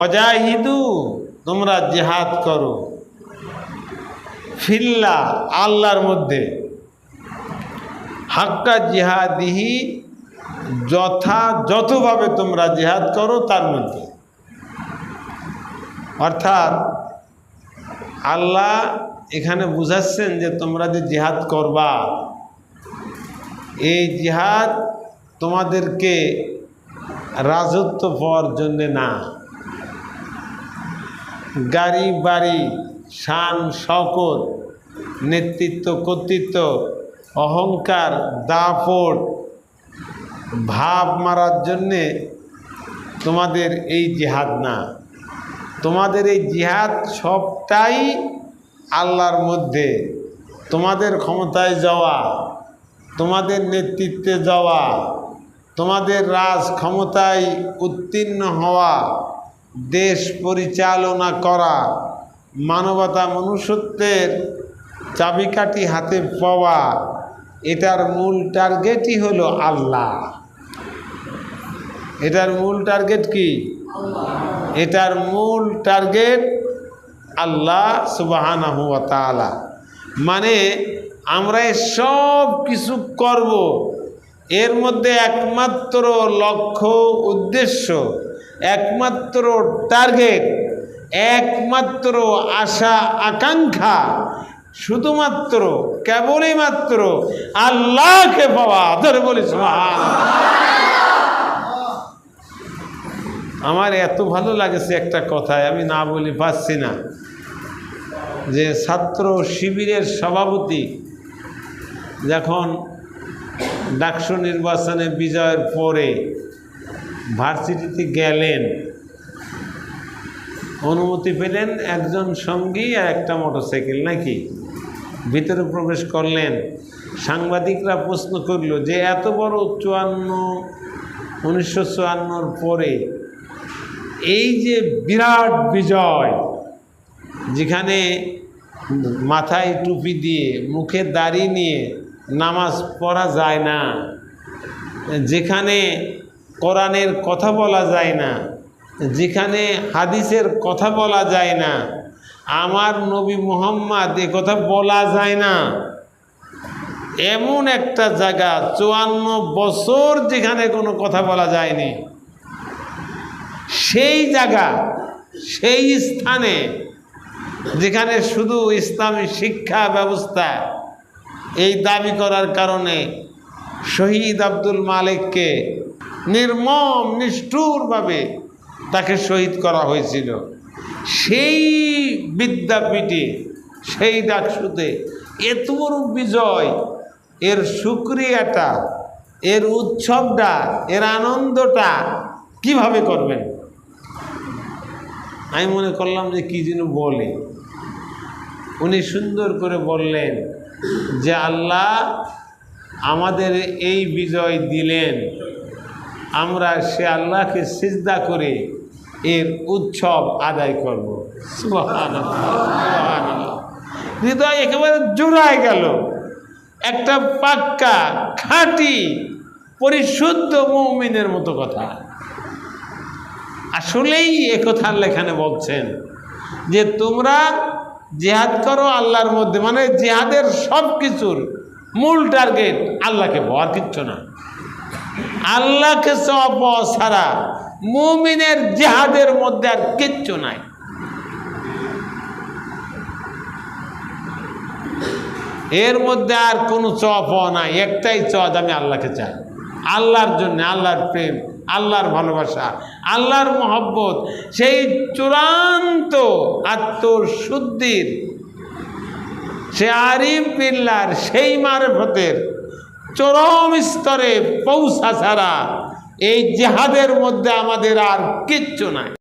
ওয়াজাহিদু, তোমরা জিহাদ করো, ফিল্লাহ, আল্লাহর মধ্যে, হাক্কা জিহাদিহি, যথাযথভাবে তোমরা জিহাদ করো তার মধ্যে। অর্থাৎ আল্লাহ এখানে বুঝাচ্ছেন যে তোমরা যে জিহাদ করবা, এই জিহাদ তোমাদেরকে রাজত্ব পাওয়ার জন্যে না, গাড়ি বাড়ি, শান শওকত, নেতৃত্ব কর্তৃত্ব, অহংকার, দাপট, ভাব মারার জন্যে তোমাদের এই জিহাদ না। তোমাদের এই জিহাদ সবটাই আল্লাহর মধ্যে, তোমাদের ক্ষমতায় যাওয়া, তোমাদের নেতৃত্বে যাওয়া, তোমাদের রাজ ক্ষমতায় উত্তীর্ণ হওয়া, দেশ পরিচালনা করা, মানবতা মনুষ্যত্বের চাবিকাঠি হাতে পাওয়া, এটার মূল টার্গেটই হলো আল্লাহ। এটার মূল টার্গেট কি? এটার মূল টার্গেট আল্লাহ সুবহানাহু ওয়া তাআলা। মানে আমরা সব কিছু করব, এর মধ্যে একমাত্র লক্ষ্য, উদ্দেশ্য, একমাত্র টার্গেট, একমাত্র আশা আকাঙ্ক্ষা শুধুমাত্র কেবলই মাত্র আল্লাহকে পাওয়া। ধরে বলি সুবহানাল্লাহ। আমার এত ভালো লাগেছে একটা কথায়, আমি না বলি পাচ্ছি না, যে ছাত্র শিবিরের সভাপতি যখন ডাকসু নির্বাচনে বিজয়ের পরে ভার্সিটিতে গেলেন, অনুমতি পেলেন একজন সঙ্গী আর একটা মোটরসাইকেল, নাকি ভিতরে প্রবেশ করলেন। সাংবাদিকরা প্রশ্ন করল যে এত বড় 1954 পরে এই যে বিরাট বিজয়, যেখানে মাথায় টুপি দিয়ে মুখে দাড়ি নিয়ে নামাজ পড়া যায় না, যেখানে কোরআনের কথা বলা যায় না, যেখানে হাদিসের কথা বলা যায় না, আমার নবী মুহাম্মদ এ কথা বলা যায় না, এমন একটা জায়গা 54 বছর যেখানে কোনো কথা বলা যায়নি, সেই জায়গা, সেই স্থানে যেখানে শুধু ইসলামী শিক্ষা ব্যবস্থা এই দাবি করার কারণে শহীদ আব্দুল মালিককে নির্মম নিষ্ঠুরভাবে তাকে শহীদ করা হয়েছিল, সেই বিদ্যাপীঠে, সেই ডাকসুতে এত বড় বিজয়, এর শুকরিয়াটা, এর উৎসবটা, এর আনন্দটা কিভাবে করবেন? আমি মনে করলাম যে কি যেন বলে। উনি সুন্দর করে বললেন যে আল্লাহ আমাদের এই বিজয় দিলেন, আমরা সে আল্লাহকে সিজদা করে এর উৎসব আদায় করব। সুবহানাল্লাহ, সুবহানাল্লাহ। হৃদয় একেবারে জোড়ায় গেল। একটা পাক্কা খাঁটি পরিশুদ্ধ মুমিনের মতো কথা। আসলেই একথা এখানে বলছেন যে তোমরা জিহাদ করো আল্লাহর মধ্যে, মানে জিহাদের সব কিছুর মূল টার্গেট আল্লাহকে পাওয়ার, কিচ্ছু না। আল্লাহকে পাওয়া ছাড়া মুমিনের জিহাদের মধ্যে আর কিচ্ছু নাই। এর মধ্যে আর কোনো পাওয়া নাই, একটাই চাওয়া, আমি আল্লাহকে চাই, আল্লাহর জন্য, আল্লাহর প্রেম, আল্লাহর ভালোবাসা, আল্লাহর মহব্বত, সেই চূড়ান্ত আত্মশুদ্ধির, সে আরিফ বিল্লাহর সেই মারফতের চরম স্তরে পৌঁছা ছাড়া এই জিহাদের মধ্যে আমাদের আর কিচ্ছু নাই।